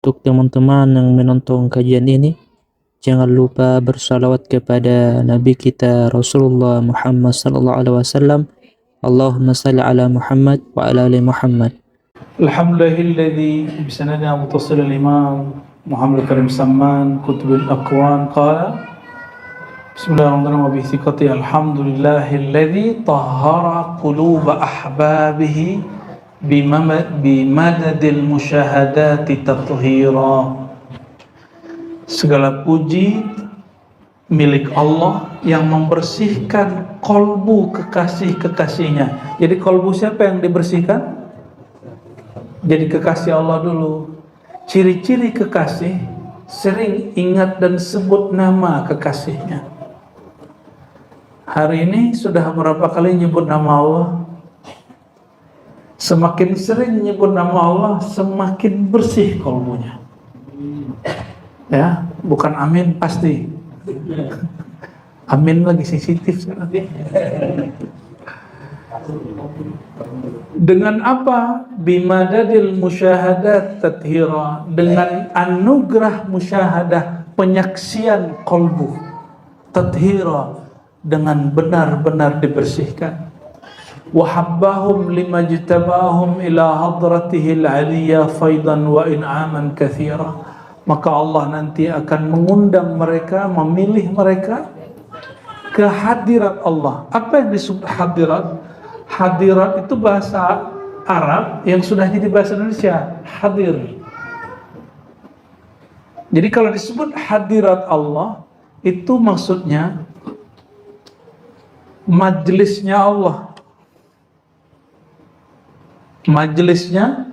Untuk teman-teman yang menonton kajian ini, jangan lupa bersalawat kepada Nabi kita Rasulullah Muhammad sallallahu alaihi wasallam. Allahumma salli ala Muhammad wa ala ali Muhammad. الحمد لله الذي بسندنا متصل الإمام محمد الكريم سمان كتب الأكوان قال بسم الله الرحمن الرحيم وبثقتي الحمد لله الذي طهر قلوب أحبابه بمدد المشاهدات تطهيرا. Segala puji milik Allah yang membersihkan kolbu kekasih-kekasihnya. Jadi kolbu siapa yang dibersihkan? Jadi kekasih Allah dulu. Ciri-ciri kekasih sering ingat dan sebut nama kekasihnya. Hari ini sudah berapa kali nyebut nama Allah? Semakin sering nyebut nama Allah, semakin bersih kolbunya. Ya, bukan amin pasti. Amin lagi sensitif sekarang. Dengan apa? Bimadadil musyahadat tathira, dengan anugerah musyahadah, penyaksian kolbu, tathira, dengan benar-benar dibersihkan. Wahabbahum limajtabahum ila hadratihil aliyah faidan wa in'aman kathira. Maka Allah nanti akan mengundang mereka, memilih mereka ke hadirat Allah. Apa yang disebut hadirat? Hadirat itu bahasa Arab yang sudah jadi bahasa Indonesia, hadir. Jadi kalau disebut hadirat Allah, itu maksudnya majelisnya Allah. Majelisnya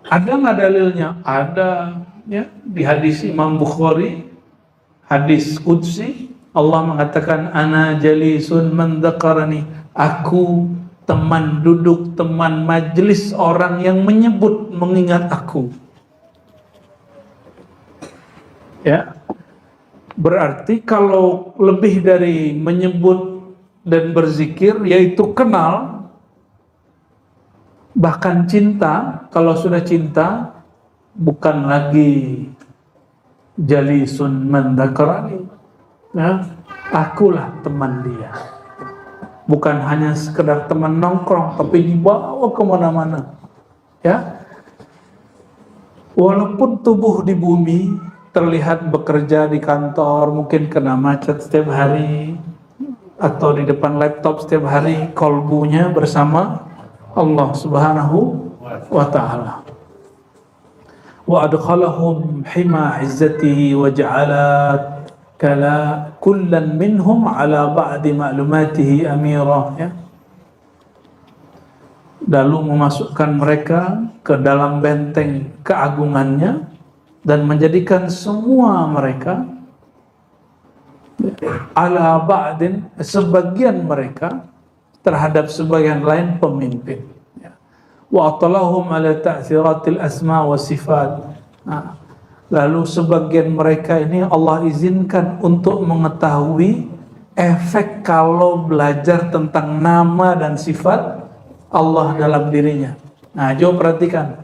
ada nggak dalilnya? Ada, ya, di hadis Imam Bukhari, hadis qudsi, Allah mengatakan ana jalisun man dzakarani, aku teman duduk, teman majelis orang yang menyebut, mengingat aku. Ya. Berarti kalau lebih dari menyebut dan berzikir, yaitu kenal, bahkan cinta. Kalau sudah cinta, bukan lagi jalisun man dzakarani, ya, akulah teman dia. Bukan hanya sekedar teman nongkrong, tapi dibawa kemana-mana. Ya, walaupun tubuh di bumi terlihat bekerja di kantor, mungkin kena macet setiap hari, atau di depan laptop setiap hari, kolbunya bersama Allah Subhanahu wa ta'ala. Wa adkhalahum hima izzatihi wa ja'ala kala kullan minhum ala ba'di ma'lumatihi amira, ya. Lalu memasukkan mereka ke dalam benteng keagungannya dan menjadikan semua mereka ala ba'din, sebagian mereka terhadap sebagian lain pemimpin. Wa atalahum ala ta'thiratil asma wa sifat. Lalu sebagian mereka ini Allah izinkan untuk mengetahui efek kalau belajar tentang nama dan sifat Allah dalam dirinya. Nah, coba perhatikan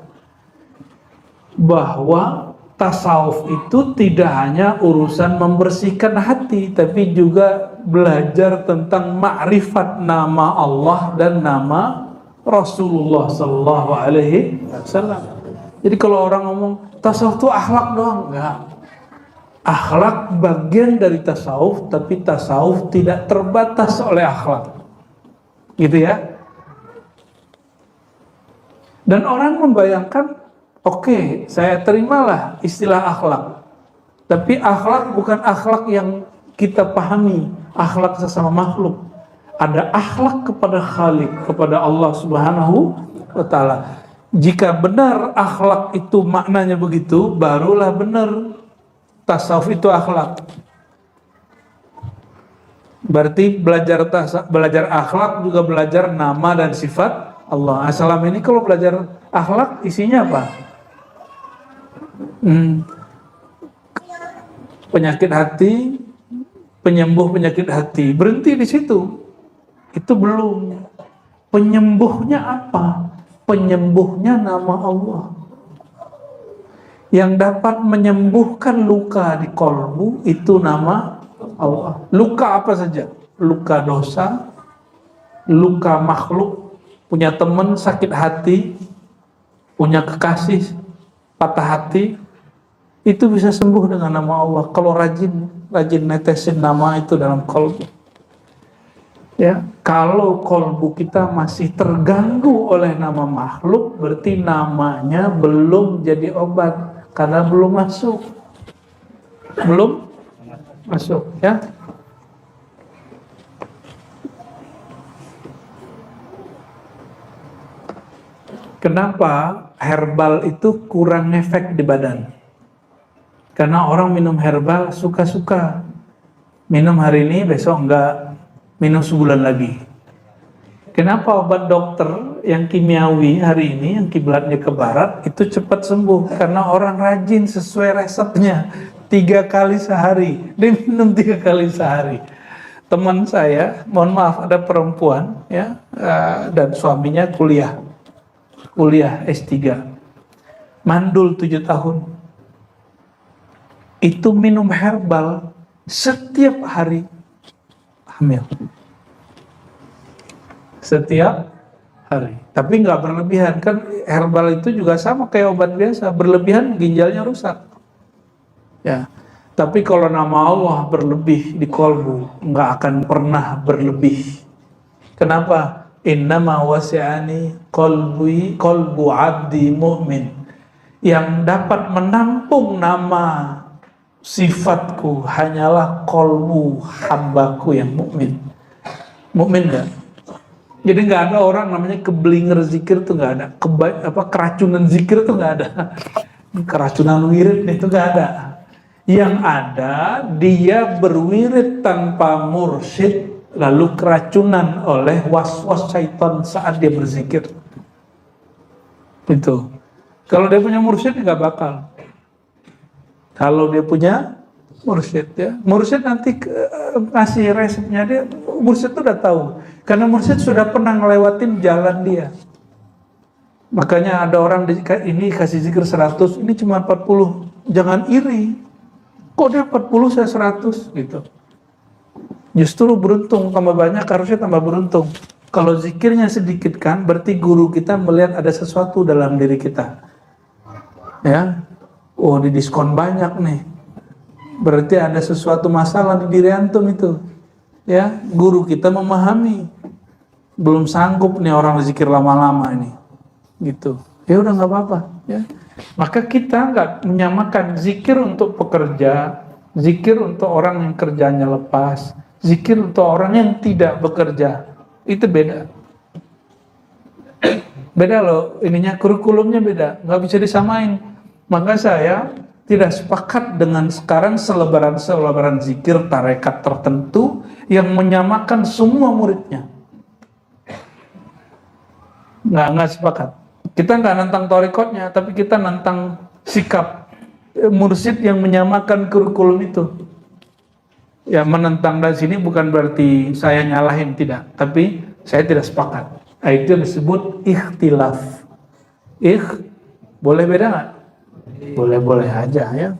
bahwa tasawuf itu tidak hanya urusan membersihkan hati, tapi juga belajar tentang ma'rifat nama Allah dan nama Rasulullah sallallahu alaihi wasallam. Jadi kalau orang ngomong tasawuf itu akhlak doang, enggak. Akhlak bagian dari tasawuf, tapi tasawuf tidak terbatas oleh akhlak. Gitu ya. Dan orang membayangkan, oke, saya terimalah istilah akhlak. Tapi akhlak bukan akhlak yang kita pahami, akhlak sesama makhluk. Ada akhlak kepada Khalik, kepada Allah Subhanahu wa ta'ala. Jika benar akhlak itu maknanya begitu, barulah benar tasawuf itu akhlak. Berarti belajar akhlak juga belajar nama dan sifat Allah. Selama ini kalau belajar akhlak isinya apa? Penyakit hati, penyembuh penyakit hati. Berhenti di situ. Itu belum. Penyembuhnya apa? Penyembuhnya nama Allah. Yang dapat menyembuhkan luka di kolbu itu nama Allah. Luka apa saja? Luka dosa, luka makhluk, punya teman sakit hati, punya kekasih patah hati, itu bisa sembuh dengan nama Allah. Kalau rajin netesin nama itu dalam kolbu. Ya, kalau kolbu kita masih terganggu oleh nama makhluk, berarti namanya belum jadi obat karena belum masuk, ya. Kenapa herbal itu kurang efek di badan? Karena orang minum herbal suka-suka, minum hari ini besok enggak, minum sebulan lagi. Kenapa obat dokter yang kimiawi hari ini, yang kiblatnya ke barat, itu cepat sembuh? Karena orang rajin sesuai resepnya. 3 kali sehari, dia minum 3 kali sehari. Teman saya, mohon maaf, ada perempuan ya, dan suaminya kuliah S3, mandul 7 tahun. Itu minum herbal setiap hari, hamil setiap hari, tapi nggak berlebihan. Kan herbal itu juga sama kayak obat biasa, berlebihan ginjalnya rusak ya. Tapi kalau nama Allah berlebih di kolbu, nggak akan pernah berlebih. Kenapa? Innama wasi'ani kolbu abdi mu'min. Yang dapat menampung nama sifatku hanyalah kolbu hambaku yang mukmin. Mukmin enggak? Jadi nggak ada orang namanya keblinger zikir tuh nggak ada. Keracunan zikir tuh nggak ada. Keracunan wirid itu nggak ada. Yang ada dia berwirid tanpa mursyid, lalu keracunan oleh was-was syaitan saat dia berzikir. Itu. Kalau dia punya mursyid nggak bakal. Kalau dia punya mursyid ya, mursyid nanti ngasih resepnya, dia mursyid itu udah tahu, karena mursyid sudah pernah ngelewatin jalan dia. Makanya ada orang ini kasih zikir 100, ini cuma 40, jangan iri. Kok dia 40 saya 100 gitu. Justru beruntung, tambah banyak harusnya tambah beruntung. Kalau zikirnya sedikit kan, berarti guru kita melihat ada sesuatu dalam diri kita. Ya. Oh, di diskon banyak nih. Berarti ada sesuatu masalah di diri antum itu. Ya, guru kita memahami. Belum sanggup nih orang zikir lama-lama ini. Gitu. Ya udah nggak apa-apa, ya. Maka kita nggak menyamakan zikir untuk pekerja, zikir untuk orang yang kerjanya lepas, zikir untuk orang yang tidak bekerja. Itu beda. Beda loh, ininya kurikulumnya beda, nggak bisa disamain. Maka saya tidak sepakat dengan sekarang selebaran zikir tarekat tertentu yang menyamakan semua muridnya. Nggak sepakat. Kita nggak nantang tarekatnya, tapi kita nantang sikap mursyid yang menyamakan kurikulum itu. Ya, menentang dari sini bukan berarti saya nyalahin, tidak, tapi saya tidak sepakat. Itu disebut ikhtilaf. Boleh beda nggak? Boleh-boleh aja ya.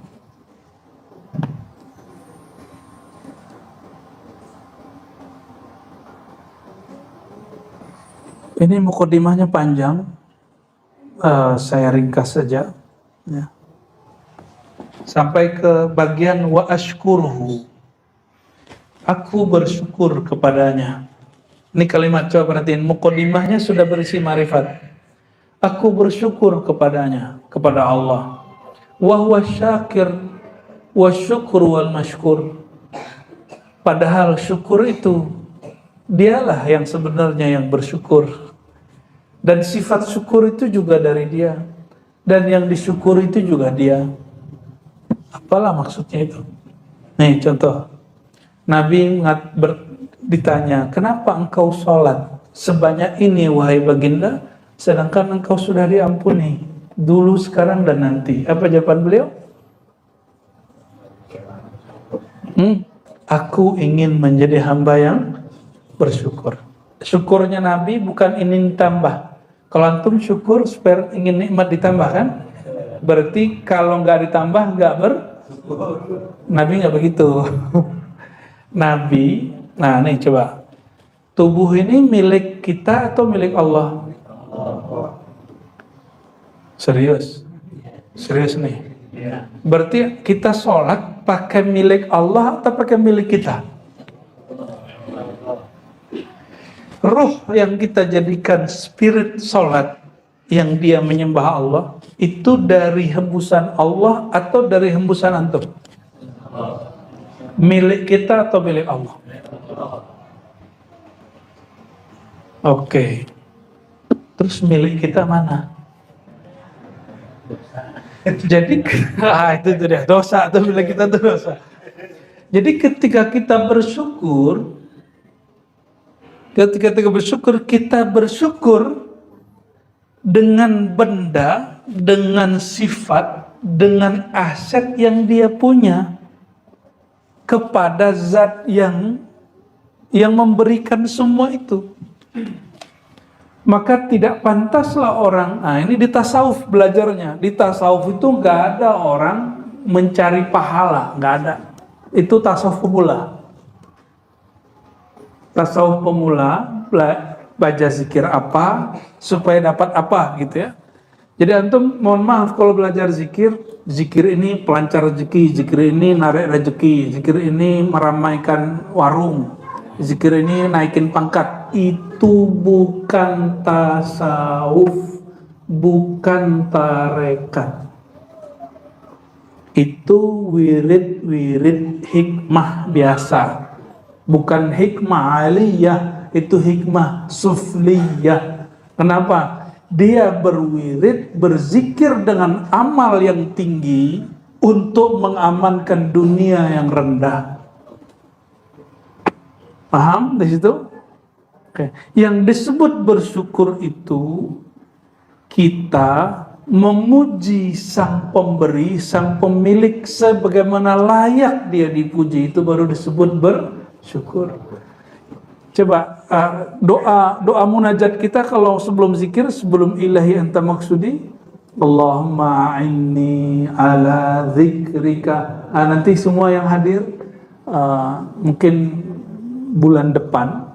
Ini mukadimahnya panjang, saya ringkas saja ya. Sampai ke bagian wa ashkuruhu, aku bersyukur kepadanya. Ini kalimat, coba perhatiin, mukadimahnya sudah berisi marifat. Aku bersyukur kepadanya, kepada Allah. Wa huwa syakir wa syukru wal mashkur. Padahal syukur itu dialah yang sebenarnya yang bersyukur. Dan sifat syukur itu juga dari dia. Dan yang disyukuri itu juga dia. Apalah maksudnya itu? Nih contoh. Nabi ditanya, kenapa engkau sholat sebanyak ini wahai baginda, sedangkan engkau sudah diampuni dulu, sekarang, dan nanti. Apa jawaban beliau? Aku ingin menjadi hamba yang bersyukur. Syukurnya Nabi bukan ingin tambah. Kalau antum syukur supaya ingin nikmat ditambah kan? Berarti kalau nggak ditambah nggak Nabi nggak begitu. Nabi, nah nih coba, tubuh ini milik kita atau milik Allah? Serius, serius nih. Berarti kita sholat pakai milik Allah atau pakai milik kita? Ruh yang kita jadikan spirit sholat, yang dia menyembah Allah, itu dari hembusan Allah atau dari hembusan antum? Milik kita atau milik Allah? Oke. Terus milik kita mana? Jadi itu dia dosa, atau milik kita itu dosa. Jadi ketika kita bersyukur, kita bersyukur dengan benda, dengan sifat, dengan aset yang dia punya kepada zat yang memberikan semua itu. Maka tidak pantaslah orang, ini di tasawuf belajarnya. Di tasawuf itu nggak ada orang mencari pahala, nggak ada. Itu tasawuf pemula. Tasawuf pemula baca zikir apa supaya dapat apa gitu ya. Jadi antum mohon maaf kalau belajar zikir ini pelancar rezeki, zikir ini narik rezeki, zikir ini meramaikan warung, zikir ini naikin pangkat. Itu bukan tasawuf, bukan tarekat. Itu wirid hikmah biasa. Bukan hikmah aliyah, itu hikmah sufliyah. Kenapa? Dia berwirid, berzikir dengan amal yang tinggi untuk mengamankan dunia yang rendah. Paham di situ? Oke. Yang disebut bersyukur itu kita memuji sang pemberi, sang pemilik sebagaimana layak dia dipuji, itu baru disebut bersyukur. Coba doa munajat kita kalau sebelum zikir, sebelum ilahi anta maksudi, Allahumma a'inni ala zikrika. Nanti semua yang hadir mungkin bulan depan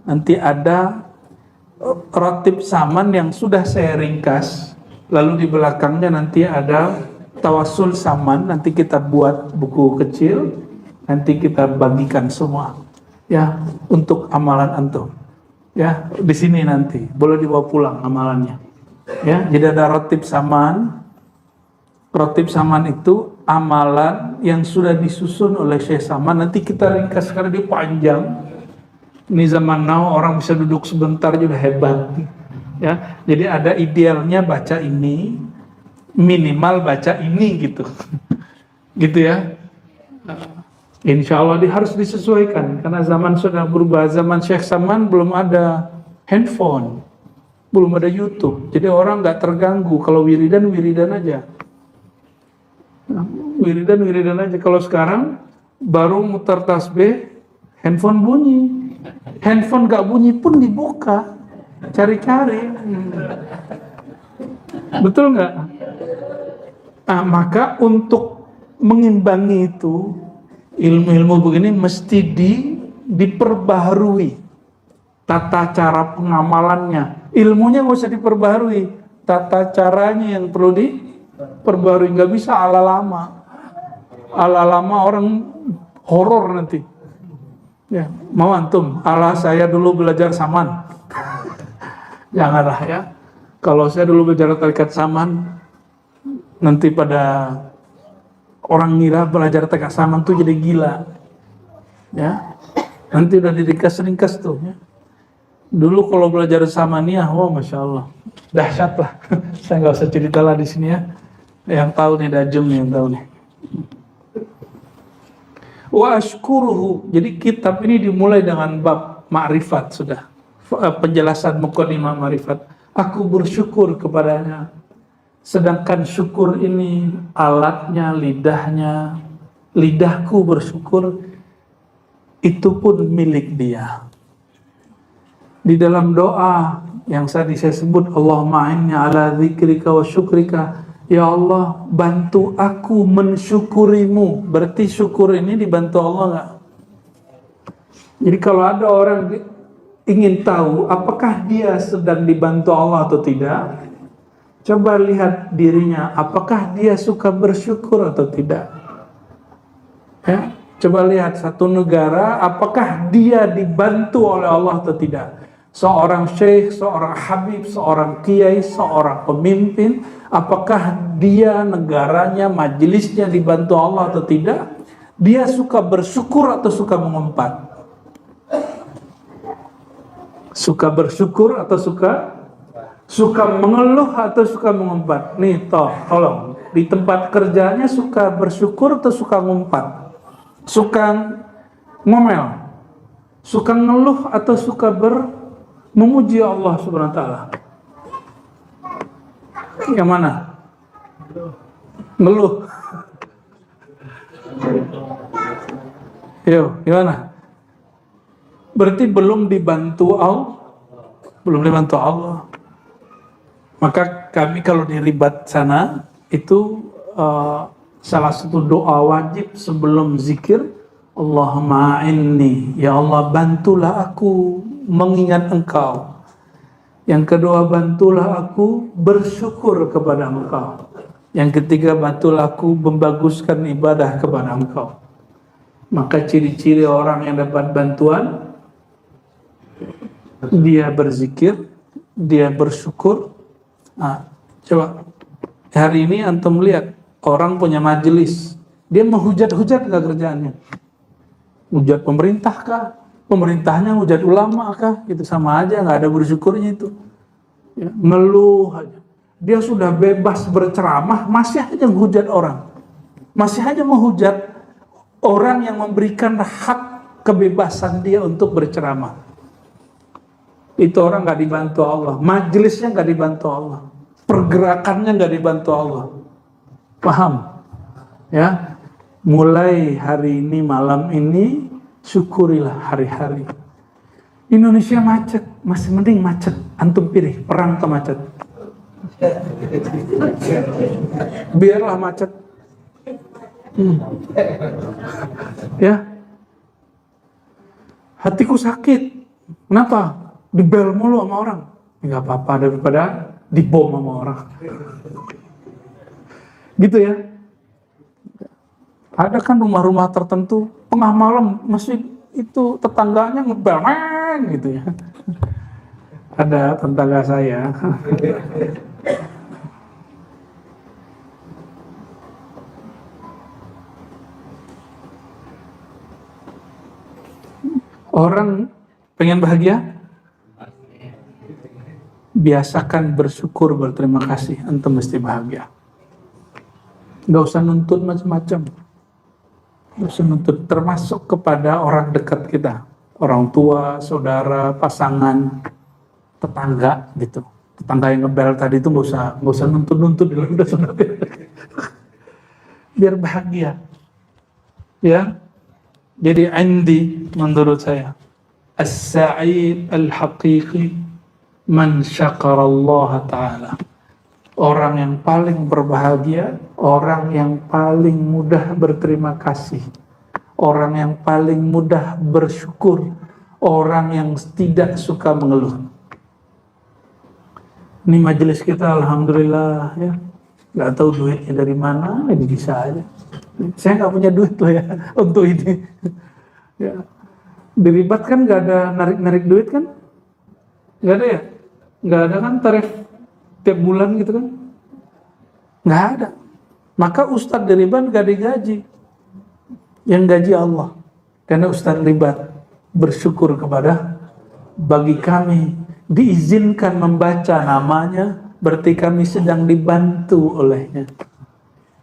nanti ada ratib saman yang sudah saya ringkas, lalu di belakangnya nanti ada tawassul saman, nanti kita buat buku kecil, nanti kita bagikan semua ya untuk amalan antum ya, di sini nanti boleh dibawa pulang amalannya ya. Jadi ada ratib saman. Ratib saman itu amalan yang sudah disusun oleh Syekh Saman, nanti kita ringkas karena dia panjang. Ini zaman now orang bisa duduk sebentar juga hebat ya. Jadi ada idealnya baca ini, minimal baca ini gitu. Gitu ya. Insya Allah harus disesuaikan karena zaman sudah berubah. Zaman Syekh Saman belum ada handphone, belum ada YouTube, jadi orang nggak terganggu. Kalau wiridan aja, wiridan aja. Kalau sekarang baru mutar tasbih, handphone bunyi. Handphone gak bunyi pun dibuka, cari-cari. Betul nggak? Maka untuk mengimbangi itu, ilmu-ilmu begini mesti diperbaharui tata cara pengamalannya. Ilmunya nggak usah diperbaharui, tata caranya yang perlu diperbaharui. Nggak bisa ala lama orang horor nanti ya. Mau antum ala saya dulu belajar saman? Janganlah ya. Kalau saya dulu belajar tarikat saman, nanti pada orang ngira belajar tarikat saman tuh jadi gila ya. Nanti udah diringkas tuh ya. Dulu kalau belajar samaniyah, wah masya Allah, dahsyat lah. Saya nggak usah cerita lah di sini ya. Yang tahu nih Dajum nih yang tahu nih. Wa ashkuruhu. Jadi kitab ini dimulai dengan bab ma'rifat sudah. Penjelasan muqaddimah ma'rifat. Aku bersyukur kepadanya. Sedangkan syukur ini alatnya, lidahnya. Lidahku bersyukur, itu pun milik dia. Di dalam doa yang tadi saya sebut, Allahumma inni ala zikrika wa syukrika, Ya Allah, bantu aku mensyukurimu. Berarti syukur ini dibantu Allah nggak? Jadi kalau ada orang ingin tahu apakah dia sedang dibantu Allah atau tidak, coba lihat dirinya, apakah dia suka bersyukur atau tidak. Ya, coba lihat satu negara, apakah dia dibantu oleh Allah atau tidak. Seorang syekh, seorang habib, seorang kiai, seorang pemimpin, apakah dia, negaranya, majelisnya dibantu Allah atau tidak. Dia suka bersyukur atau suka mengumpat. Suka bersyukur atau suka mengeluh atau suka mengumpat. Nih tolong, di tempat kerjanya suka bersyukur atau suka ngumpat, suka ngomel, suka ngeluh atau suka memuji Allah Subhanahu wa taala. Yang mana? Ngeluh. Yo, gimana? Berarti belum dibantu Allah. Maka kami kalau di ribat sana itu salah satu doa wajib sebelum zikir, Allahumma inni, ya Allah bantulah aku mengingat Engkau. Yang kedua, bantulah aku bersyukur kepada Engkau. Yang ketiga, bantulah aku membaguskan ibadah kepada Engkau. Maka ciri-ciri orang yang dapat bantuan, dia berzikir, dia bersyukur. Nah, coba hari ini antum lihat orang punya majelis, dia menghujat-hujat nggak kerjaannya? Hujat pemerintah kah? Pemerintahnya hujat ulama kah? Itu sama aja, nggak ada bersyukurnya itu. Ya, ngeluh aja. Dia sudah bebas berceramah, masih aja menghujat orang, masih aja menghujat orang yang memberikan hak kebebasan dia untuk berceramah. Itu orang nggak dibantu Allah, majelisnya nggak dibantu Allah, pergerakannya nggak dibantu Allah. Paham? Ya, mulai hari ini, malam ini, syukurilah hari-hari. Indonesia macet, masih mending macet. Antum pilih perang atau macet? Biarlah macet. Ya, hatiku sakit. Kenapa? Dibel mulu sama orang. Nggak apa-apa daripada dibom sama orang. Gitu ya. Ada kan rumah-rumah tertentu tengah malam masih itu tetangganya ngebel gitu ya. Ada tetangga saya. Orang pengen bahagia, biasakan bersyukur, berterima kasih, antum mesti bahagia. Gak usah nuntut macam-macam. Gak usah nuntut, termasuk kepada orang dekat kita, orang tua, saudara, pasangan, tetangga gitu. Tetangga yang ngebel tadi itu gak usah nuntut-nuntut, sudah biar bahagia. Ya. Jadi indi menurut saya as-sa'id al-haqiqi man syakara Allah Ta'ala. Orang yang paling berbahagia, orang yang paling mudah berterima kasih, orang yang paling mudah bersyukur, orang yang tidak suka mengeluh. Ini majelis kita alhamdulillah ya, nggak tahu duitnya dari mana, ini bisa aja. Saya nggak punya duit loh ya untuk ini. Ya. Diribat kan nggak ada narik-narik duit kan? Nggak ada ya? Nggak ada kan tarif tiap bulan gitu kan? Nggak ada. Maka Ustadz diribat nggak digaji. Yang gaji Allah. Karena Ustadz ribat bersyukur kepada, bagi kami diizinkan membaca namanya, berarti kami sedang dibantu olehnya.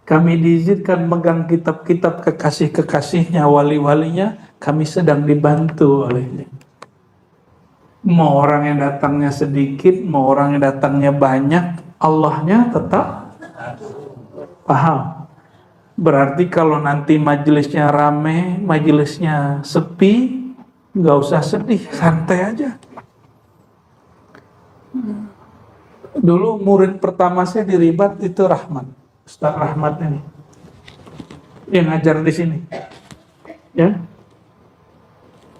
Kami diizinkan megang kitab-kitab kekasih-kekasihnya, wali-walinya, kami sedang dibantu olehnya. Mau orang yang datangnya sedikit, mau orang yang datangnya banyak, Allahnya tetap paham. Berarti kalau nanti majelisnya rame, majelisnya sepi, nggak usah sedih, santai aja. Dulu murid pertama saya di Ribat itu Rahman. Ustaz Rahmat ini yang ngajar di sini, ya.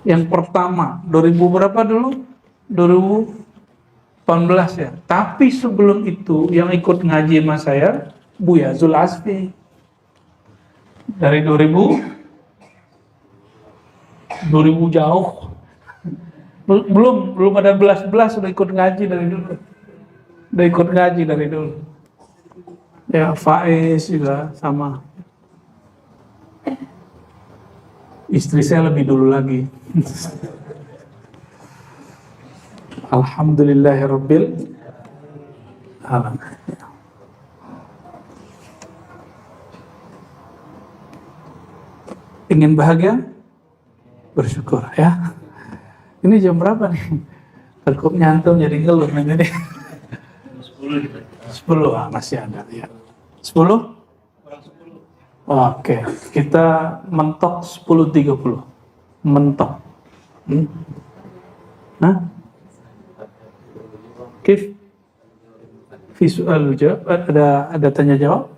Yang pertama 2000 berapa dulu? 2018 ya. Tapi sebelum itu yang ikut ngaji sama saya Buya Zul Asfi dari 2000 jauh. Belum ada belas sudah ikut ngaji dari dulu. Udah ikut ngaji dari dulu. Ya, Faiz juga sama. Istri saya lebih dulu lagi. Alhamdulillahirabbil alamin. Ingin bahagia? Bersyukur ya. Ini jam berapa nih? Cukup nyantum jadi ngeluh nih. 10 masih ada ya. 10? Oke, kita mentok 10.30. Mentok. Hah? Kif? Visual jawab, ada tanya jawab?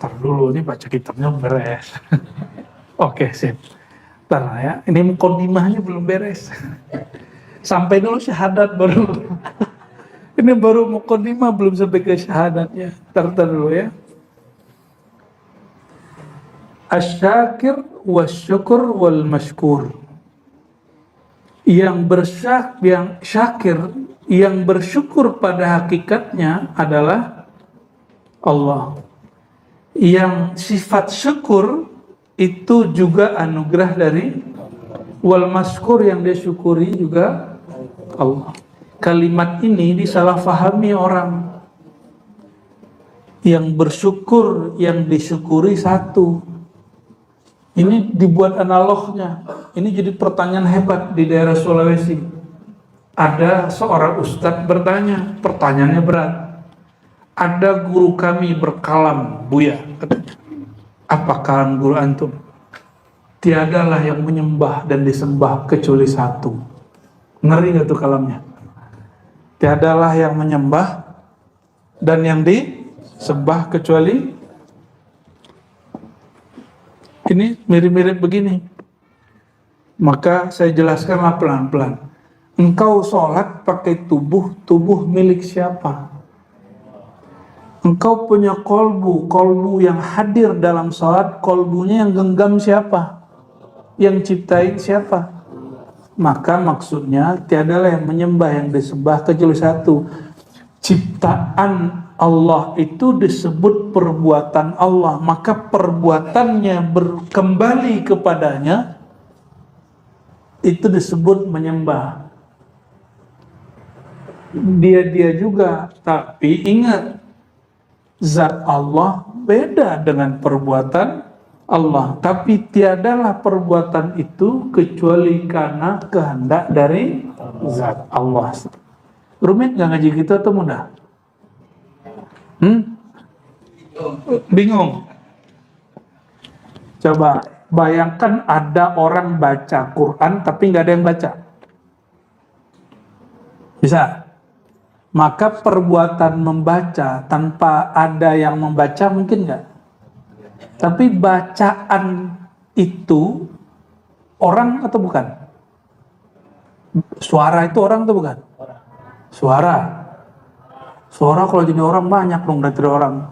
Ntar dulu, ini baca kitabnya beres. Oke, sip. Ntar ya, ini mukadimahnya belum beres. Sampai dulu syahadat baru. Ini baru mukadimah belum sampai ke syahadatnya. Ntar dulu ya. Asyakir wasyukur wal mashkur. Yang syakir, yang bersyukur pada hakikatnya adalah Allah. Yang sifat syukur itu juga anugerah dari wal mashkur, yang dia syukuri juga Allah. Kalimat ini disalahfahami orang. Yang bersyukur, yang disyukuri satu. Ini dibuat analognya. Ini jadi pertanyaan hebat di daerah Sulawesi. Ada seorang ustadz bertanya, pertanyaannya berat. Ada guru kami berkalam, Buya, apakah guru antum? Tiadalah yang menyembah dan disembah kecuali satu. Ngeri gak tuh kalamnya? Tiadalah yang menyembah dan yang disembah kecuali. Ini mirip-mirip begini. Maka saya jelaskanlah pelan-pelan. Engkau sholat pakai tubuh milik siapa? Engkau punya kolbu yang hadir dalam sholat, kolbunya yang genggam siapa? Yang ciptain siapa? Maka maksudnya tiadalah yang menyembah, yang disembah kecuali satu. Ciptaan Allah itu disebut perbuatan Allah, maka perbuatannya kembali kepadanya itu disebut menyembah. Dia juga, tapi ingat, zat Allah beda dengan perbuatan Allah, tapi tiadalah perbuatan itu kecuali karena kehendak dari zat Allah. Rumit nggak ngaji gitu atau mudah? Bingung? Coba bayangkan ada orang baca Quran tapi nggak ada yang baca. Bisa? Maka perbuatan membaca tanpa ada yang membaca mungkin nggak? Tapi bacaan itu orang atau bukan? Suara itu orang atau bukan? Suara kalau jadi orang banyak dong dari orang.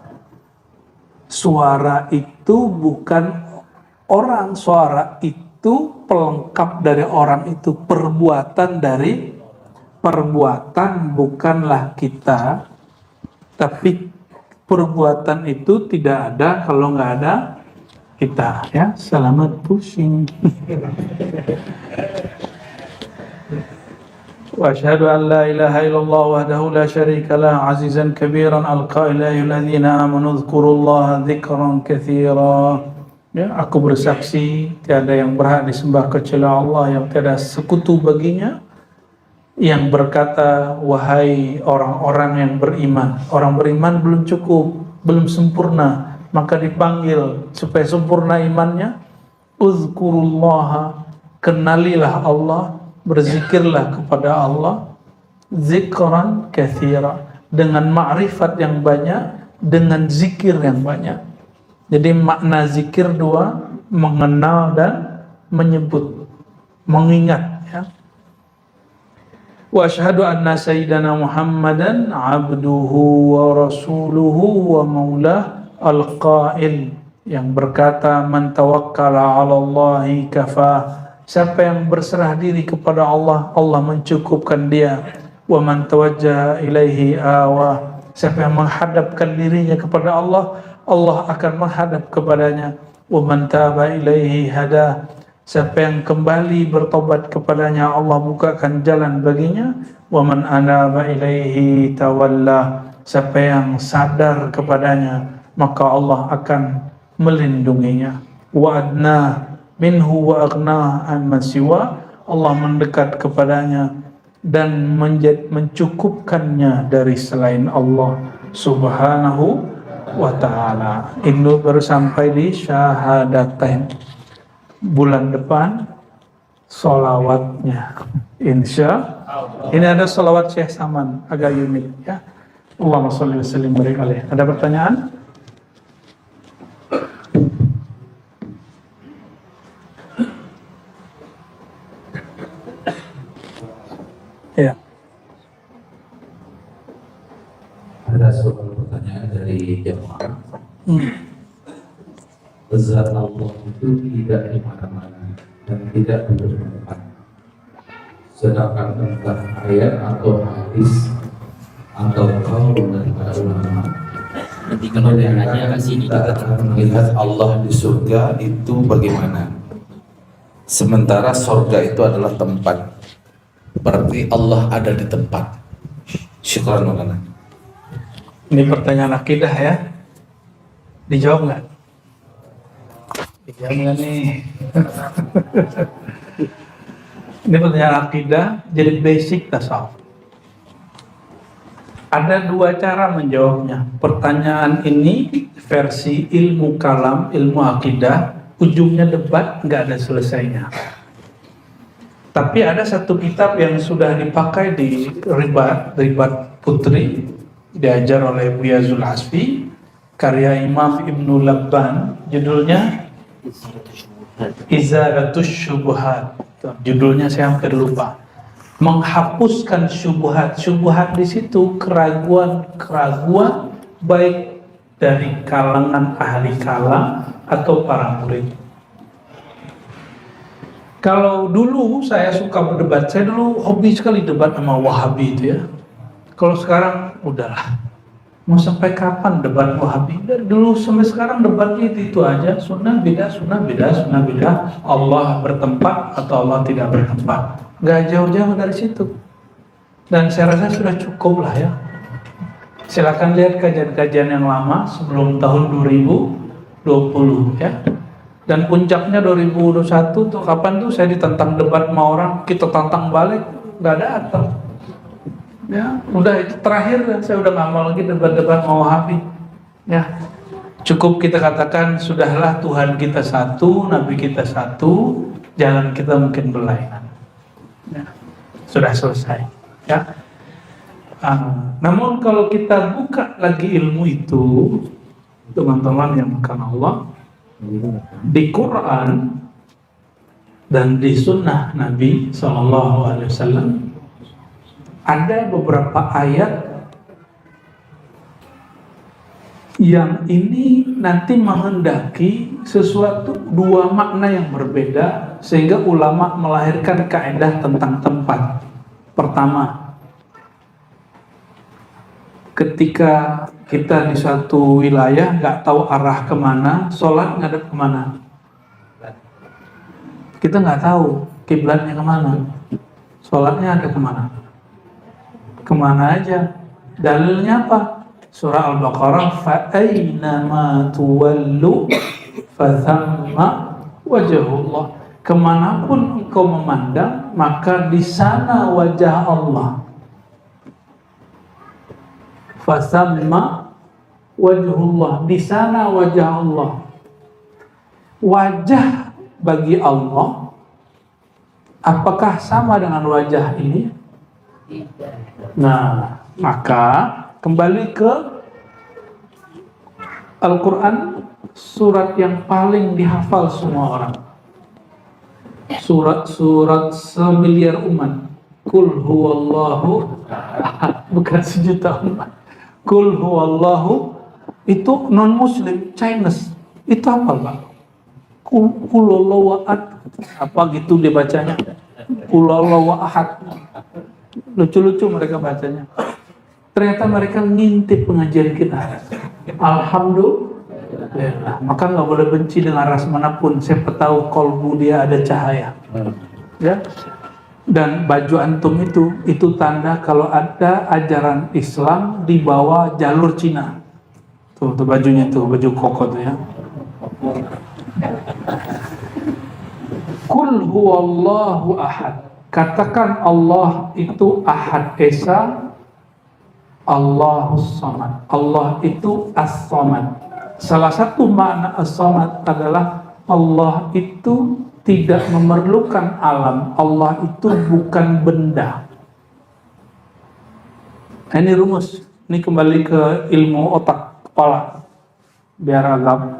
Suara itu bukan orang, suara itu pelengkap dari orang itu, perbuatan dari perbuatan, bukanlah kita. Tapi perbuatan itu tidak ada kalau nggak ada kita, ya. Selamat pusing. وأشهد أن لا إله إلا الله وحده لا شريك له عزيزا كبيرا القائل يا أيها الذين آمنوا اذكروا الله ذكرا كثيرا. Ya, aku bersaksi tiada yang berhak disembah kecuali Allah, yang tiada sekutu baginya, yang berkata, wahai orang-orang yang beriman. Orang beriman belum cukup, belum sempurna, maka dipanggil supaya sempurna imannya. Uzkurullaha, kenalilah Allah, berzikirlah kepada Allah, zikran katsira, dengan ma'rifat yang banyak, dengan zikir yang banyak. Jadi makna zikir dua, mengenal dan menyebut, mengingat, ya. Wa asyhadu anna sayyidana Muhammadan abduhu wa rasuluhu wa maulah al-qail, yang berkata man tawakkala 'ala Allahi kafah. Siapa yang berserah diri kepada Allah, Allah mencukupkan dia. Wa man tawajjaha ilaihi awah. Siapa yang menghadapkan dirinya kepada Allah, Allah akan menghadap kepadanya. Wa man taba ilaihi hada. Siapa yang kembali bertobat kepadanya, Allah bukakan jalan baginya. Wa man anaba ilaihi tawalla. Siapa yang sadar kepadanya, maka Allah akan melindunginya. Wa adna minhu wa aghna amman siwa. Allah mendekat kepadanya dan mencukupkannya dari selain Allah subhanahu wa ta'ala. Ini baru sampai di syahadatain. Bulan depan solawatnya, insya. Ini ada solawat Syekh Saman, agak unik, ya. Allahumma sholli wa sallim barik alaih. Ada pertanyaan? Ya. Ada soal pertanyaan dari jemaah. Zat Allah itu tidak di mana-mana dan tidak duduk tempat. Sedangkan entah ayat atau hadis atau kaul dari para ulama, nanti kalau dia nanya ke sini juga melihat Allah di surga itu bagaimana? Sementara surga itu adalah tempat. Berarti Allah ada di tempat. Syukran Maulana. Ini pertanyaan akidah, ya. Dijawab nggak? Dijawab nggak nih? Ini pertanyaan akidah, jadi basic tasawuf. Ada dua cara menjawabnya. Pertanyaan ini versi ilmu kalam, ilmu akidah, ujungnya debat, nggak ada selesainya. Tapi ada satu kitab yang sudah dipakai di Ribat Putri, diajar oleh Buya Zulhasfi, karya Imam Ibnu Labban, judulnya Izalatus Syubhat. Judulnya saya hampir lupa. Menghapuskan syubhat. Syubhat di situ keraguan baik dari kalangan ahli kalam atau para murid. Kalau dulu saya suka berdebat, saya dulu hobi sekali debat sama Wahabi itu, ya. Kalau sekarang udahlah, mau sampai kapan debat Wahabi? Dari dulu sampai sekarang debatnya itu aja, sunnah bidah, sunnah bidah, sunnah bidah, Allah bertempat atau Allah tidak bertempat. Gak jauh-jauh dari situ. Dan saya rasa sudah cukup lah, ya. Silakan lihat kajian-kajian yang lama sebelum tahun 2020, ya. Dan puncaknya 2021 tuh kapan tuh saya ditantang debat sama orang, kita tantang balik, nggak datang. Ya, udah itu terakhir, saya udah nggak mau lagi debat-debat sama Wahabi. Ya, cukup kita katakan sudahlah Tuhan kita satu, Nabi kita satu, jalan kita mungkin berlainan. Ya, sudah selesai. Ya. Namun kalau kita buka lagi ilmu itu, teman-teman yang bukan Allah, di Quran dan di Sunnah Nabi SAW ada beberapa ayat yang ini nanti menghendaki sesuatu dua makna yang berbeda, sehingga ulama melahirkan kaidah tentang tempat. Pertama, ketika kita di suatu wilayah nggak tahu arah kemana, sholat ngadep kemana? Kita nggak tahu kiblatnya kemana, sholatnya ada kemana? Kemana aja? Dalilnya apa? Surah Al-Baqarah, fa'ainama tuwallu fathamma wajhullah. Kemanapun engkau memandang, maka di sana wajah Allah. Fasamma wajhullah, di sana wajah Allah. Wajah bagi Allah apakah sama dengan wajah ini? Nah, maka kembali ke Al-Quran surat yang paling dihafal semua orang. Surat semiliar umat. Kul huwallahu ahad, bukan sejuta umat. Kul huwallahu itu non muslim Chinese itu apa Pak? Kul huwallahu ahad apa gitu dia bacanya. Kul huwallahu ahad. Lucu-lucu mereka bacanya. Ternyata mereka ngintip pengajian kita. Alhamdulillah. Maka nggak boleh benci dengan ras manapun. Siapa tahu kolbu dia ada cahaya. Ya. Dan baju antum itu tanda kalau ada ajaran Islam di bawah jalur Cina. Tuh bajunya tuh, baju koko tuh ya. Kul huwallahu ahad. Katakan Allah itu Ahad Esa, Allahus Samad. Allah itu As-Samad. Salah satu makna As-Samad adalah Allah itu tidak memerlukan alam. Allah itu bukan benda. Ini rumus. Ini kembali ke ilmu otak kepala. Biar agak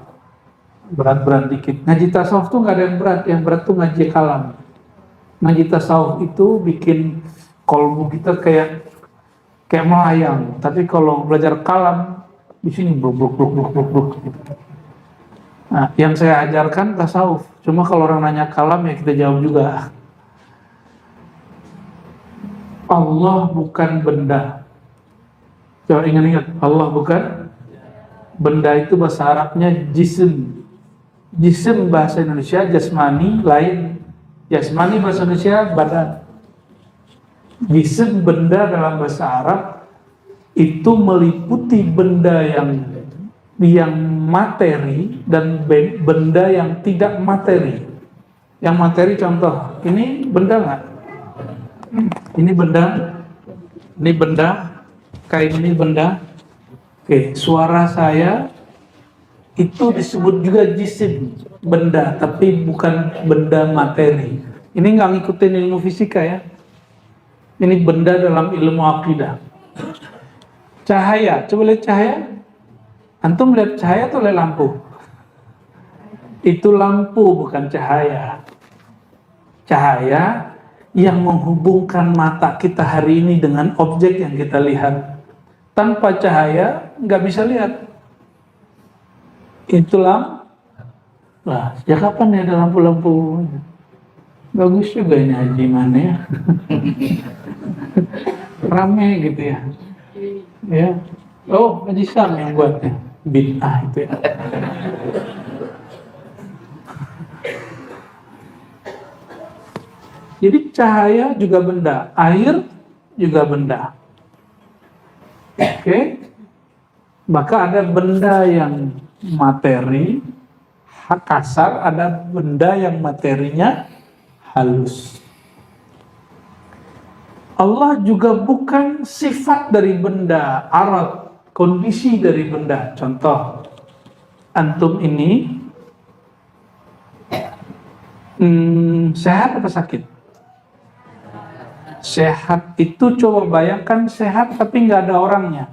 berat-berat dikit. Ngaji tasawuf tuh nggak ada yang berat. Yang berat tuh ngaji kalam. Ngaji tasawuf itu bikin kolbu kita kayak melayang. Tapi kalau belajar kalam di sini bruk. Nah, yang saya ajarkan tasawuf. Cuma kalau orang nanya kalam ya kita jawab juga. Allah bukan benda. Coba ingat-ingat, Allah bukan benda. Itu bahasa Arabnya jism. Jism bahasa Indonesia, jasmani lain. Jasmani bahasa Indonesia badan. Jism benda dalam bahasa Arab itu meliputi benda yang materi dan benda yang tidak materi. Yang materi contoh, ini benda nggak? Ini benda, kain ini benda. Oke, suara saya itu disebut juga jisim, benda, tapi bukan benda materi. Ini nggak ngikutin ilmu fisika ya. Ini benda dalam ilmu akidah. Cahaya, coba lihat cahaya. Antum lihat cahaya atau lihat lampu? Itu lampu, bukan cahaya. Cahaya yang menghubungkan mata kita hari ini dengan objek yang kita lihat. Tanpa cahaya nggak bisa lihat. Itulah. Lah, sejak kapan ya ada lampu-lampu? Bagus juga ini haji mana ya. Rame gitu ya. Ya. Oh, Haji Sam yang buatnya. Bid'ah itu ya. Jadi cahaya juga benda, air juga benda. Oke. Maka ada benda yang materi kasar, ada benda yang materinya halus. Allah juga bukan sifat dari benda, arat, kondisi dari benda. Contoh, antum ini sehat atau sakit? Sehat itu coba bayangkan sehat tapi nggak ada orangnya.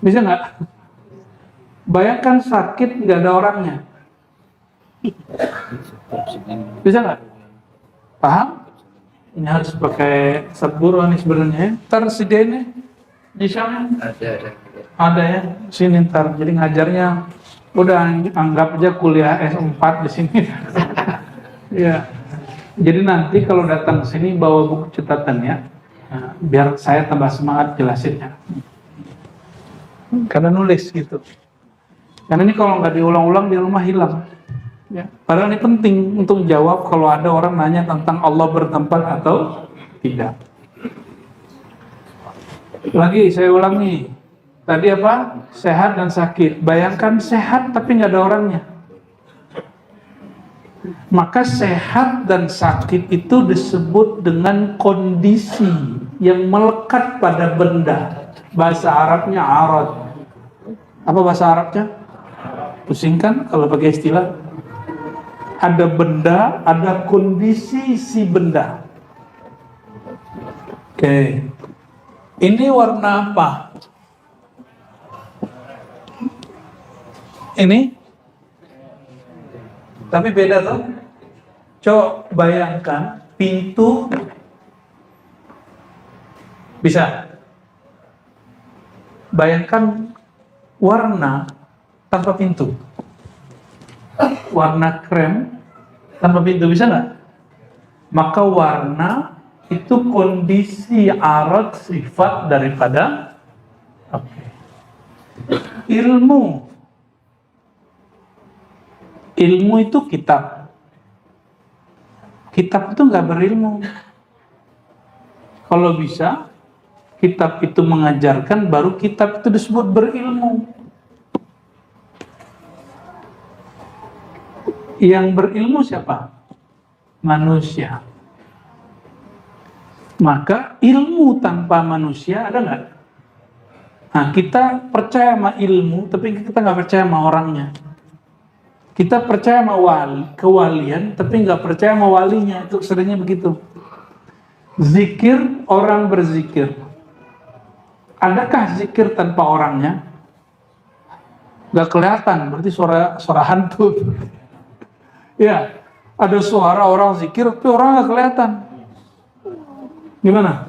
Bisa nggak? Bayangkan sakit nggak ada orangnya. Bisa nggak? Paham? Ini harus pakai sabur nih sebenarnya. Ntar si Dene di sana ada ya. Sini ntar. Jadi ngajarnya udah anggap aja kuliah S4 di sini. Ya. Jadi nanti kalau datang ke sini bawa buku catatannya, nah, biar saya tambah semangat jelasinnya. Karena nulis gitu. Karena ini kalau nggak diulang-ulang di rumah hilang. Ya. Padahal ini penting untuk jawab kalau ada orang nanya tentang Allah bertempat atau tidak. Lagi saya ulangi. Tadi apa? Sehat dan sakit. Bayangkan sehat tapi nggak ada orangnya. Maka sehat dan sakit itu disebut dengan kondisi yang melekat pada benda. Bahasa Arabnya arad. Apa bahasa Arabnya? Pusingkan kalau pakai istilah. Ada benda, ada kondisi si benda. Oke. Ini warna apa? Ini, tapi beda tuh. Coba bayangkan pintu, bisa. Bayangkan warna tanpa pintu. Warna krem tanpa pintu, bisa nggak? Maka warna itu kondisi arat sifat daripada ilmu. Ilmu itu kitab. Kitab itu nggak berilmu. Kalau bisa, kitab itu mengajarkan, baru kitab itu disebut berilmu. Yang berilmu siapa? Manusia. Maka ilmu tanpa manusia ada nggak? Nah, kita percaya sama ilmu, tapi kita nggak percaya sama orangnya. Kita percaya sama kewalian, tapi nggak percaya sama walinya. Itu seringnya begitu. Zikir, orang berzikir. Adakah zikir tanpa orangnya? Nggak kelihatan, berarti suara hantu. Ya, ada suara orang zikir, tapi orang nggak kelihatan. Gimana?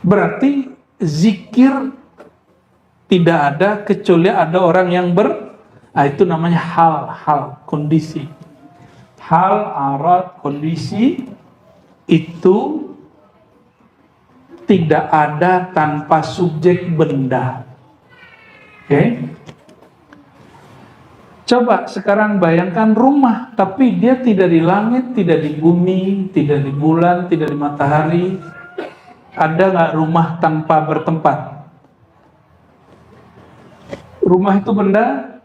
Berarti zikir tidak ada kecuali ada orang yang itu namanya hal, kondisi. Hal, arat, kondisi itu tidak ada tanpa subjek benda. Oke? Coba sekarang bayangkan rumah, tapi dia tidak di langit, tidak di bumi, tidak di bulan, tidak di matahari. Ada nggak rumah tanpa bertempat? Rumah itu benda.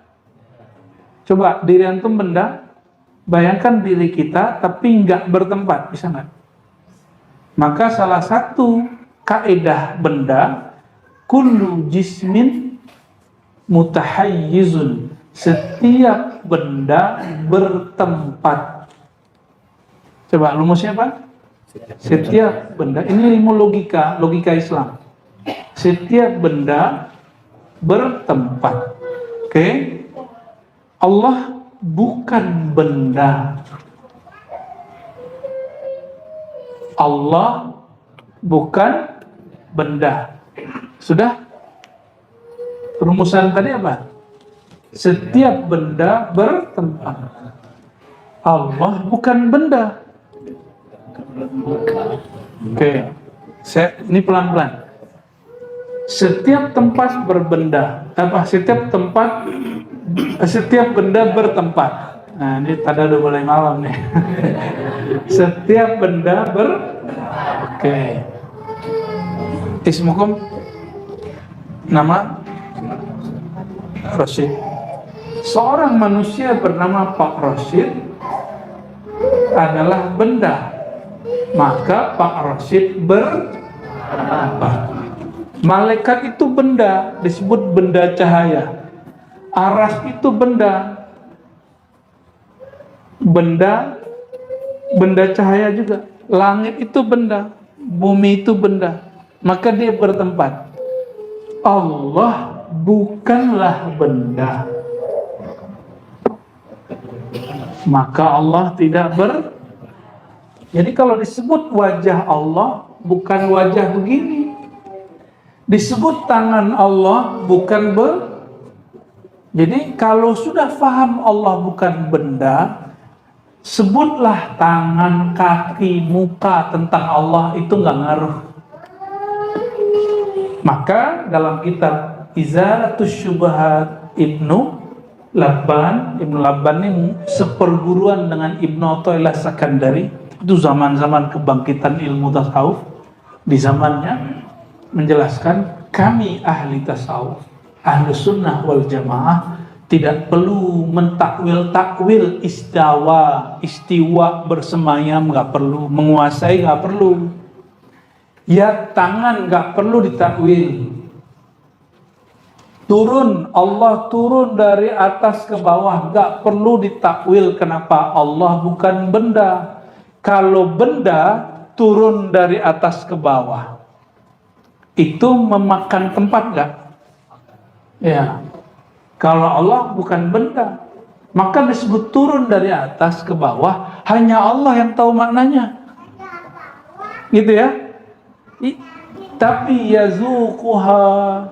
Coba diri antum benda. Bayangkan diri kita, tapi nggak bertempat, bisa nggak? Maka salah satu kaidah benda, kullu jismin mutahayyizun. Setiap benda bertempat. Coba rumusnya apa? Setiap benda, ini ilmu logika Islam. Setiap benda bertempat. Oke? Allah bukan benda. Allah bukan benda. Sudah? Rumusan tadi apa? Setiap benda bertempat. Allah bukan benda. Oke. Ini pelan-pelan. Setiap tempat berbenda. Setiap benda bertempat. Nah, ini tanda udah mulai malam nih. Setiap benda Oke. Ismukum? Nama? Rasyid. Seorang manusia bernama Pak Rasyid adalah benda. Maka Pak Rasyid bertempat. Malaikat itu benda, disebut benda cahaya. Aras itu benda. Benda cahaya juga. Langit itu benda, bumi itu benda. Maka dia bertempat. Allah bukanlah benda. Maka Allah tidak Jadi kalau disebut wajah Allah, bukan wajah begini. Disebut tangan Allah, bukan Jadi kalau sudah paham Allah bukan benda, sebutlah tangan, kaki, muka tentang Allah, itu nggak ngaruh. Maka dalam kitab Izalatus Syubhat Ibnu Labban ini seperguruan dengan Ibnu Athaillah Sakandari. Itu zaman-zaman kebangkitan ilmu tasawuf. Di zamannya menjelaskan, kami ahli tasawuf, ahli sunnah wal jamaah, tidak perlu mentakwil istiwa bersemayam, nggak perlu, menguasai nggak perlu, ya tangan nggak perlu ditakwil. Allah turun dari atas ke bawah, nggak perlu ditakwil. Kenapa? Allah bukan benda. Kalau benda turun dari atas ke bawah, itu memakan tempat nggak? Ya, kalau Allah bukan benda, maka disebut turun dari atas ke bawah, hanya Allah yang tahu maknanya. Gitu ya. Tapi yazuquha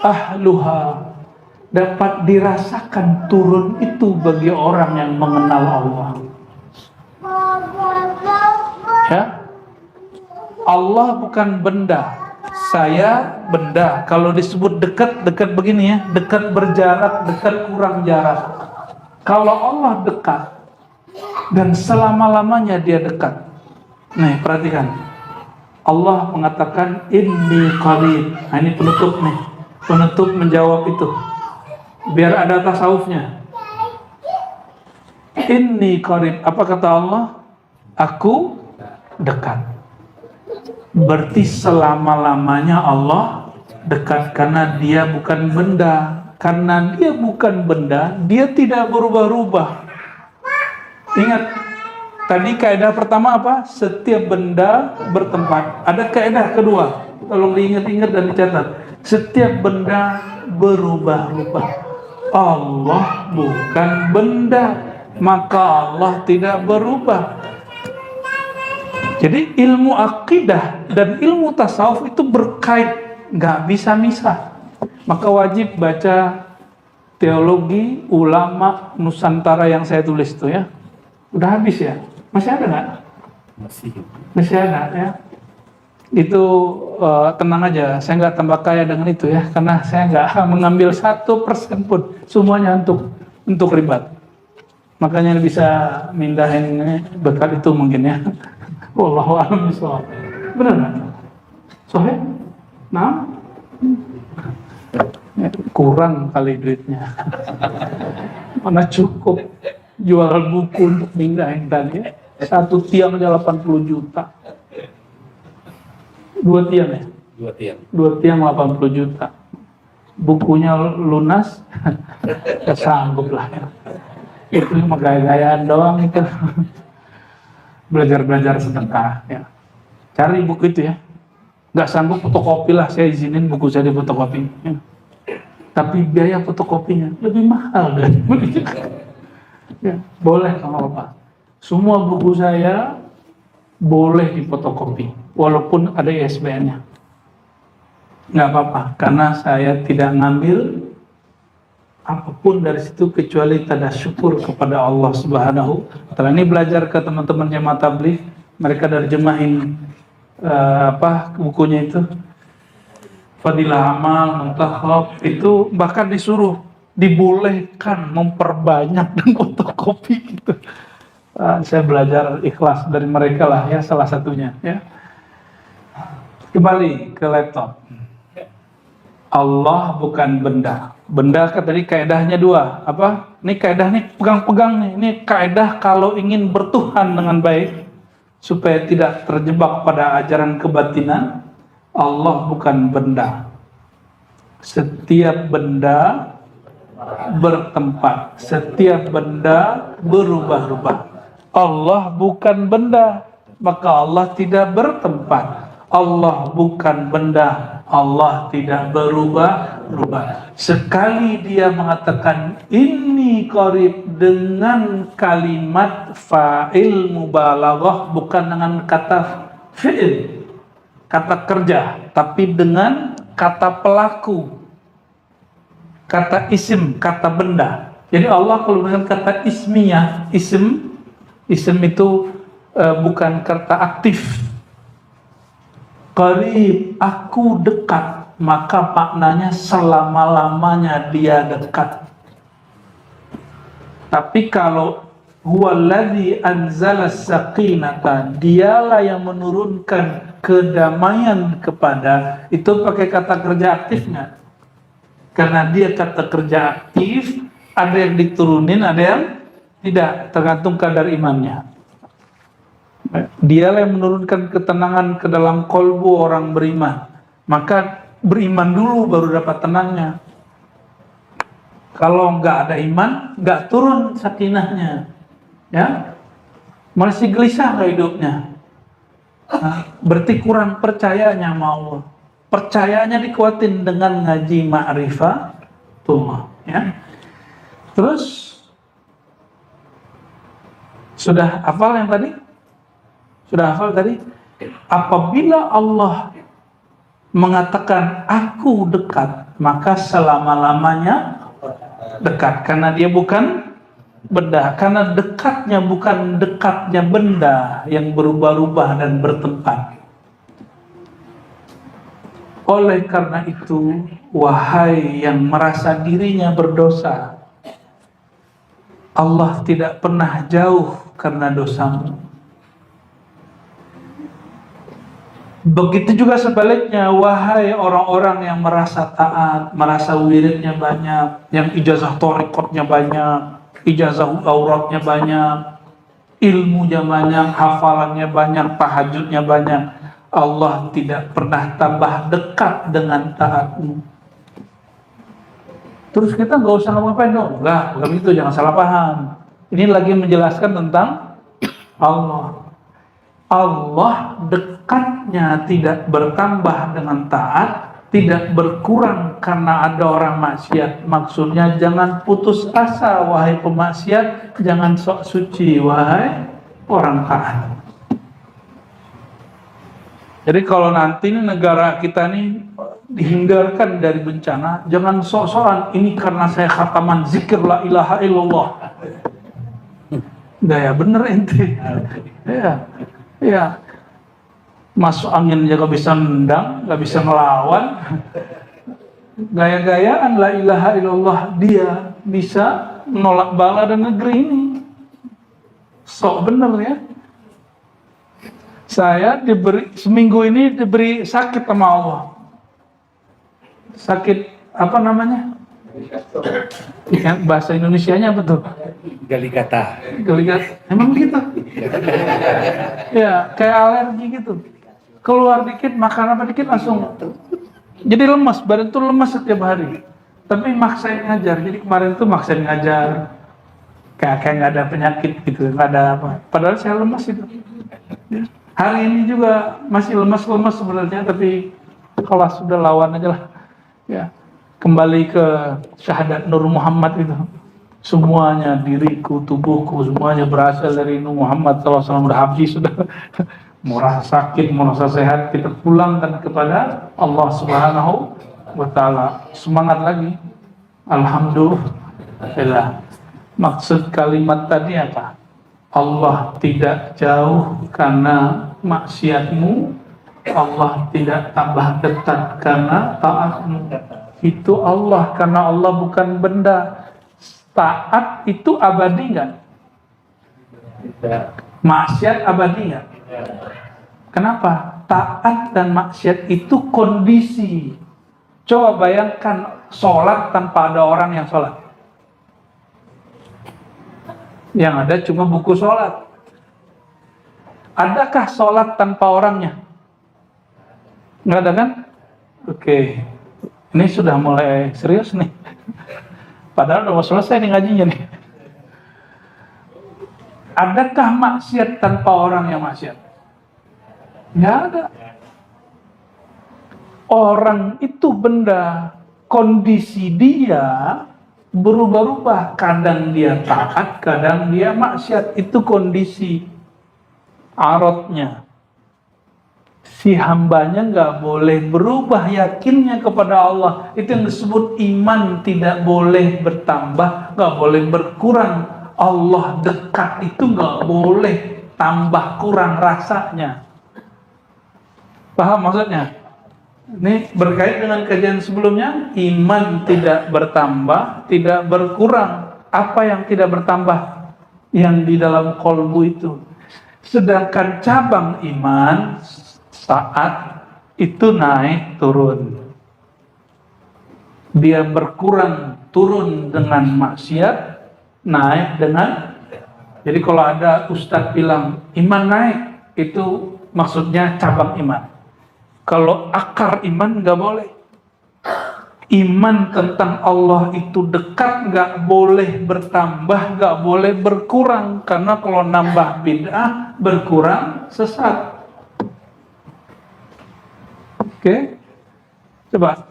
ahluha, dapat dirasakan turun itu bagi orang yang mengenal Allah. Ya, Allah bukan benda, saya benda. Kalau disebut dekat, dekat begini ya, dekat berjarak, dekat kurang jarak. Kalau Allah dekat dan selama-lamanya dia dekat. Nih, perhatikan. Allah mengatakan inni qarib. Nah, ini penutup nih. Penutup menjawab itu. Biar ada tasawufnya. Inni qarib. Apa kata Allah? Aku dekat. Berarti selama-lamanya Allah dekat, karena dia bukan benda. Karena dia bukan benda, dia tidak berubah-ubah. Ingat, tadi kaidah pertama apa? Setiap benda bertempat. Ada kaidah kedua, tolong diingat-ingat dan dicatat. Setiap benda berubah-ubah. Allah bukan benda, maka Allah tidak berubah. Jadi ilmu akidah dan ilmu tasawuf itu berkait, nggak bisa misah. Maka wajib baca teologi ulama Nusantara yang saya tulis itu ya. Udah habis ya? Masih ada nggak? Masih ada ya. Itu tenang aja, saya nggak tambah kaya dengan itu ya, karena saya nggak mengambil 1% pun, semuanya untuk ribat. Makanya bisa mindahin berkat itu mungkin ya. Wallahu a'lam bishawab. Benar nggak? Soalnya, nah, kurang kali duitnya. Mana cukup jual buku untuk mindahin tadi ya. 1 tiang aja 80 juta. 2 tiang ya? 2 tiang 80 juta. Bukunya lunas, ya sanggup lah ya. Itu cuma gaya-gayaan doang itu. Belajar-belajar sedekah ya. Cari buku itu ya. Nggak sanggup fotokopi lah, saya izinin buku saya difotokopi ya. Tapi biaya fotokopinya lebih mahal dari ya, boleh sama Bapak. Semua buku saya boleh difotokopi walaupun ada ISBN-nya. Nggak apa-apa, karena saya tidak ngambil apapun dari situ kecuali tanda syukur kepada Allah Subhanahu wa Ta'ala. Ini belajar ke teman-teman jemaah tabligh, mereka terjemahin bukunya itu Fadilah Amal, Muntakhab, itu bahkan disuruh dibolehkan memperbanyak dan fotokopi gitu. Saya belajar ikhlas dari mereka lah ya, salah satunya ya. Kembali ke laptop. Allah bukan benda. Benda kan tadi kaidahnya 2. Apa? Ini kaidah nih, pegang-pegang nih. Ini kaidah kalau ingin bertuhan dengan baik supaya tidak terjebak pada ajaran kebatinan. Allah bukan benda. Setiap benda bertempat. Setiap benda berubah-ubah. Allah bukan benda, maka Allah tidak bertempat. Allah bukan benda, Allah tidak berubah-ubah. Sekali dia mengatakan inni qarib dengan kalimat fa'il mubalaghah, bukan dengan kata fi'il, kata kerja, tapi dengan kata pelaku, kata isim, kata benda. Jadi Allah kalau dengan kata ismiyah, isim itu bukan kata aktif. Qarib, aku dekat, maka maknanya selama-lamanya dia dekat. Tapi kalau huwallazi anzala sakinata, dialah yang menurunkan kedamaian kepada, itu pakai kata kerja aktif nggak? Karena dia kata kerja aktif, ada yang diturunin, ada yang tidak, tergantung kadar imannya. Dialah yang menurunkan ketenangan ke dalam kolbu orang beriman. Maka beriman dulu baru dapat tenangnya. Kalau nggak ada iman, nggak turun sakinahnya, ya, masih gelisah hidupnya. Berarti kurang percayanya sama Allah. percayaannya dikuatin dengan ngaji ma'rifatullah, ya. Terus sudah hafal yang tadi? Sudah hafal tadi? Apabila Allah mengatakan aku dekat, maka selama-lamanya dekat, karena dia bukan benda, karena dekatnya bukan dekatnya benda yang berubah-ubah dan bertempat. Oleh karena itu, wahai yang merasa dirinya berdosa, Allah tidak pernah jauh karena dosamu. Begitu juga sebaliknya, wahai orang-orang yang merasa taat, merasa wiridnya banyak, yang ijazah thariqatnya banyak, ijazah auratnya banyak, ilmunya banyak, hafalannya banyak, tahajudnya banyak, Allah tidak pernah tambah dekat dengan taatmu. Terus kita nggak usah ngapain dong? Enggak begitu, jangan salah paham. Ini lagi menjelaskan tentang Allah. Allah dekatnya tidak bertambah dengan taat, tidak berkurang karena ada orang maksiat. Maksudnya jangan putus asa wahai pemaksiat, jangan sok suci wahai orang taat. Jadi kalau nanti negara kita nih dihindarkan dari bencana, jangan sok-sokan ini karena saya khataman zikir la ilaha illallah. Gaya bener ente. Ya. Masuk angin aja gak bisa nendang, gak bisa ngelawan. Gaya-gayaan la ilaha illallah, dia bisa menolak bala dan negeri ini. Sok bener ya. Saya seminggu ini diberi sakit sama Allah. Sakit apa namanya? Ya, bahasa Indonesianya apa tuh? Galigata. Emang gitu? Ya, kayak alergi gitu. Keluar dikit, makan apa dikit langsung. Jadi lemas, badan tuh lemas setiap hari. Tapi maksain ngajar. Jadi kemarin tuh maksain ngajar. Kayak nggak ada penyakit gitu, nggak ada apa. Padahal saya lemas itu. Ya. Hari ini juga masih lemas-lemas sebenarnya, tapi kalau sudah lawan aja lah. Ya, kembali ke syahadat Nur Muhammad itu. Semuanya, diriku, tubuhku, semuanya berasal dari Nur Muhammad SAW. Udah habis, sudah mau rasa sakit, mau rasa sehat, kita pulangkan kepada Allah Subhanahu wa Ta'ala. Semangat lagi. Alhamdulillah. Maksud kalimat tadi apa? Allah tidak jauh karena maksiatmu, Allah tidak tambah dekat karena taatmu. Itu Allah, karena Allah bukan benda. Taat itu abadi nggak? Maksiat abadi nggak? Kenapa? Taat dan maksiat itu kondisi. Coba bayangkan sholat tanpa ada orang yang sholat. Yang ada cuma buku sholat. Adakah sholat tanpa orangnya? Nggak ada kan? Oke. Ini sudah mulai serius nih. Padahal udah mau selesai nih ngajinya nih. Adakah maksiat tanpa orang yang maksiat? Nggak ada. Orang itu benda, kondisi dia berubah-ubah. Kadang dia taat, kadang dia maksiat. Itu kondisi aratnya. Si hambanya nggak boleh berubah yakinnya kepada Allah. Itu yang disebut iman, tidak boleh bertambah, nggak boleh berkurang. Allah dekat itu nggak boleh tambah kurang rasanya. Paham maksudnya? Ini berkait dengan kajian sebelumnya. Iman tidak bertambah, tidak berkurang. Apa yang tidak bertambah? Yang di dalam kolbu itu. Sedangkan cabang iman saat itu naik turun. Dia berkurang turun dengan maksiat, naik dengan. Jadi kalau ada ustadz bilang iman naik, itu maksudnya cabang iman. Kalau akar iman nggak boleh. Iman tentang Allah itu dekat, nggak boleh bertambah, nggak boleh berkurang. Karena kalau nambah bid'ah, berkurang sesat. Oke? Coba,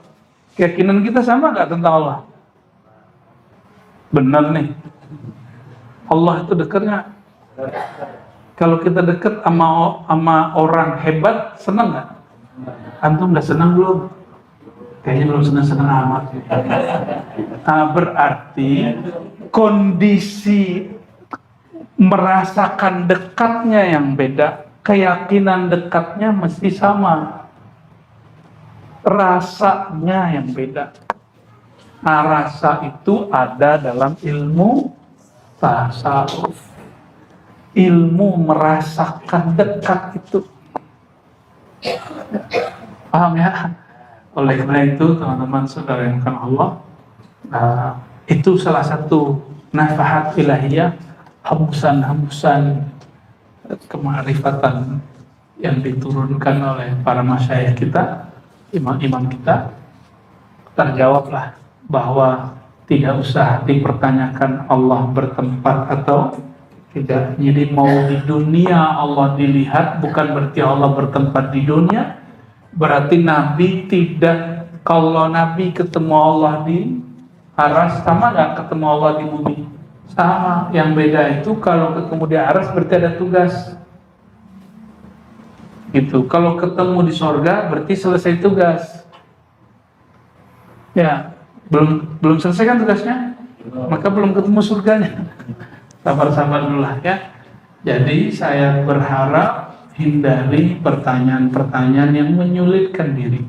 keyakinan kita sama nggak tentang Allah? Benar nih. Allah itu dekat nggak? Kalau kita dekat sama orang hebat, senang nggak? Antum udah senang belum? Kayaknya belum senang-senang amat. Nah, berarti kondisi merasakan dekatnya yang beda, keyakinan dekatnya mesti sama, rasanya yang beda. Nah, rasa itu ada dalam ilmu tasawuf, ilmu merasakan dekat itu. Paham ya? Oleh karena itu teman-teman saudara yang akan Allah, itu salah satu nafahat ilahiyah, hembusan-hembusan kemarifatan yang diturunkan oleh para masyayikh kita, imam-imam kita. Terjawablah bahwa tidak usah dipertanyakan Allah bertempat atau tidak. Jadi mau di dunia Allah dilihat bukan berarti Allah bertempat di dunia. Berarti Nabi tidak, kalau Nabi ketemu Allah di aras, sama nggak ketemu Allah di bumi? Sama. Yang beda itu kalau ketemu di aras berarti ada tugas. Gitu. Kalau ketemu di sorga berarti selesai tugas. Ya, belum selesai kan tugasnya? Maka belum ketemu surganya. Sabar-sabar dulu lah ya. Jadi saya berharap hindari pertanyaan-pertanyaan yang menyulitkan diri.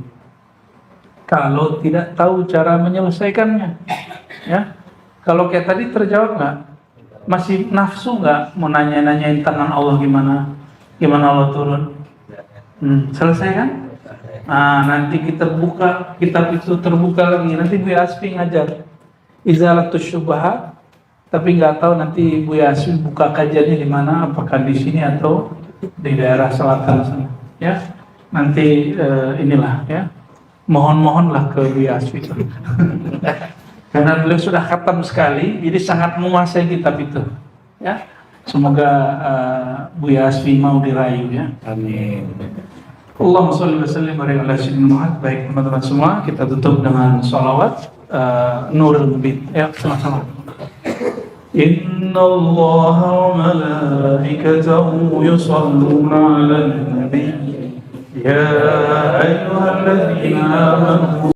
Kalau tidak tahu cara menyelesaikannya, ya. Kalau kayak tadi terjawab nggak? Masih nafsu nggak mau nanyain tangan Allah gimana Allah turun? Selesai kan? Nah, nanti kita buka kitab itu, terbuka lagi. Nanti Bu Yasfi ngajar Izalatus Syubhat, tapi nggak tahu nanti Bu Yasfi buka kajiannya di mana, apakah di sini atau di daerah selatan sana, ya. Nanti inilah ya, mohonlah ke Bu Yasfi karena beliau sudah khatam sekali, jadi sangat menguasai kitab itu, ya. Semoga Bu Yasfi mau dirayu ya. Amin. Allahumma sholli wa sallim ala sayyidina Muhammad. Baik teman-teman semua, kita tutup dengan sholawat Nurul Mubin. Ya, sama-sama. إن الله وملائكته يصلون على النبي يا أيها الذين آمنوا